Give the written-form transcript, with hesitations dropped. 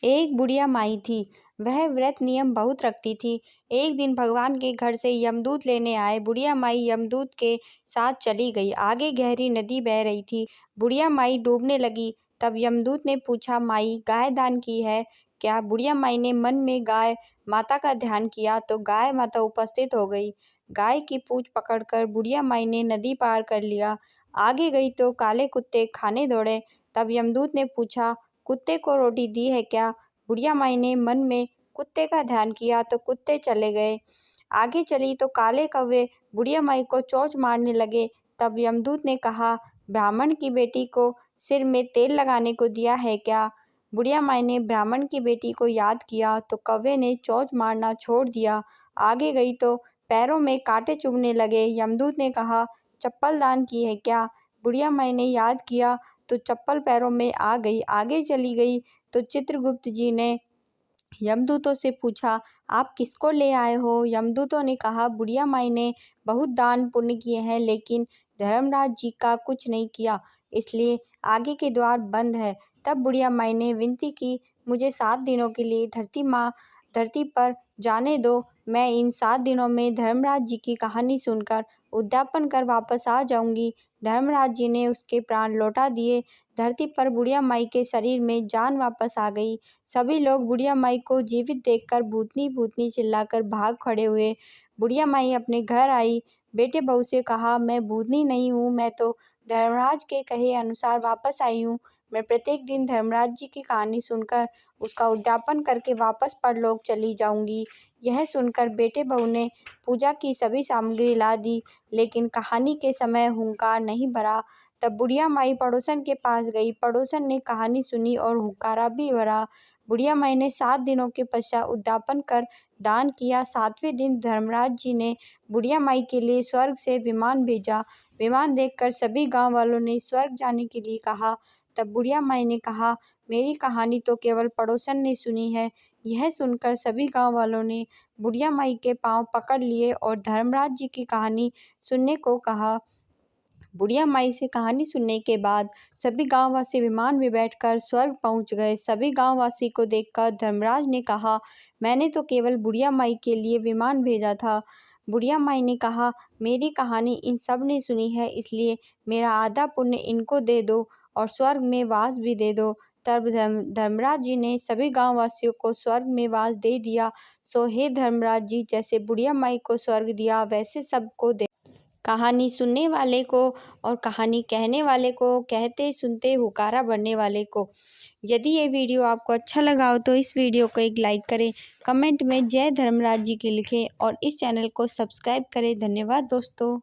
एक बुढ़िया माई थी। वह व्रत नियम बहुत रखती थी। एक दिन भगवान के घर से यमदूत लेने आए। बुढ़िया माई यमदूत के साथ चली गई। आगे गहरी नदी बह रही थी। बुढ़िया माई डूबने लगी। तब यमदूत ने पूछा, माई गाय दान की है क्या? बुढ़िया माई ने मन में गाय माता का ध्यान किया तो गाय माता उपस्थित हो गई। गाय की पूंछ पकड़कर बुढ़िया माई ने नदी पार कर लिया। आगे गई तो काले कुत्ते खाने दौड़े। तब यमदूत ने पूछा, कुत्ते को रोटी दी है क्या? बुढ़िया माई ने मन में कुत्ते का ध्यान किया तो कुत्ते चले गए। आगे चली तो काले कौवे बुढ़िया माई को चोंच मारने लगे। तब यमदूत ने कहा, ब्राह्मण की बेटी को सिर में तेल लगाने को दिया है क्या? बुढ़िया माई ने ब्राह्मण की बेटी को याद किया तो कौवे ने चोंच मारना छोड़ दिया। आगे गई तो पैरों में कांटे चुभने लगे। यमदूत ने कहा, चप्पल दान की है क्या? बुढ़िया माई ने याद किया तो चप्पल पैरों में आ गई। आगे चली गई तो चित्रगुप्त जी ने यमदूतों से पूछा, आप किसको ले आए हो? यमदूतों ने कहा, बुढ़िया माई ने बहुत दान पुण्य किए हैं लेकिन धर्मराज जी का कुछ नहीं किया, इसलिए आगे के द्वार बंद है। तब बुढ़िया माई ने विनती की, मुझे 7 दिनों के लिए धरती पर जाने दो। मैं इन 7 दिनों में धर्मराज जी की कहानी सुनकर उद्यापन कर वापस आ जाऊंगी। धर्मराज जी ने उसके प्राण लौटा दिए। धरती पर बुढ़िया माई के शरीर में जान वापस आ गई। सभी लोग बुढ़िया माई को जीवित देखकर भूतनी भूतनी चिल्लाकर भाग खड़े हुए। बुढ़िया माई अपने घर आई। बेटे बहू से कहा, मैं भूतनी नहीं हूँ, मैं तो धर्मराज के कहे अनुसार वापस आई हूँ। मैं प्रत्येक दिन धर्मराज जी की कहानी सुनकर उसका उद्यापन करके वापस परलोक चली जाऊंगी। यह सुनकर बेटे बहू ने पूजा की सभी सामग्री ला दी, लेकिन कहानी के समय हुंकार नहीं भरा। तब बुढ़िया माई पड़ोसन के पास गई। पड़ोसन ने कहानी सुनी और हुंकारा भी भरा। बुढ़िया माई ने 7 दिनों के पश्चात उद्यापन कर दान किया। 7वें दिन धर्मराज जी ने बुढ़िया माई के लिए स्वर्ग से विमान भेजा। विमान देखकर सभी गांव वालों ने स्वर्ग जाने के लिए कहा। तब बुढ़िया माई ने कहा, मेरी कहानी तो केवल पड़ोसन ने सुनी है। यह सुनकर सभी गांव वालों ने बुढ़िया माई के पांव पकड़ लिए और धर्मराज जी की कहानी सुनने को कहा। बुढ़िया माई से कहानी सुनने के बाद सभी गांववासी विमान में बैठकर स्वर्ग पहुंच गए। सभी गांववासी को देखकर धर्मराज ने कहा, मैंने तो केवल बुढ़िया माई के लिए विमान भेजा था। बुढ़िया माई ने कहा, मेरी कहानी इन सब ने सुनी है, इसलिए मेरा आधा पुण्य इनको दे दो और स्वर्ग में वास भी दे दो। तब धर्मराज जी ने सभी गांववासियों को स्वर्ग में वास दे दिया। सो हे धर्मराज जी, जैसे बुढ़िया माई को स्वर्ग दिया वैसे सबको दे। कहानी सुनने वाले को और कहानी कहने वाले को, कहते सुनते हुकारा भरने वाले को। यदि ये वीडियो आपको अच्छा लगा हो तो इस वीडियो को एक लाइक करें, कमेंट में जय धर्मराज जी की लिखें और इस चैनल को सब्सक्राइब करें। धन्यवाद दोस्तों।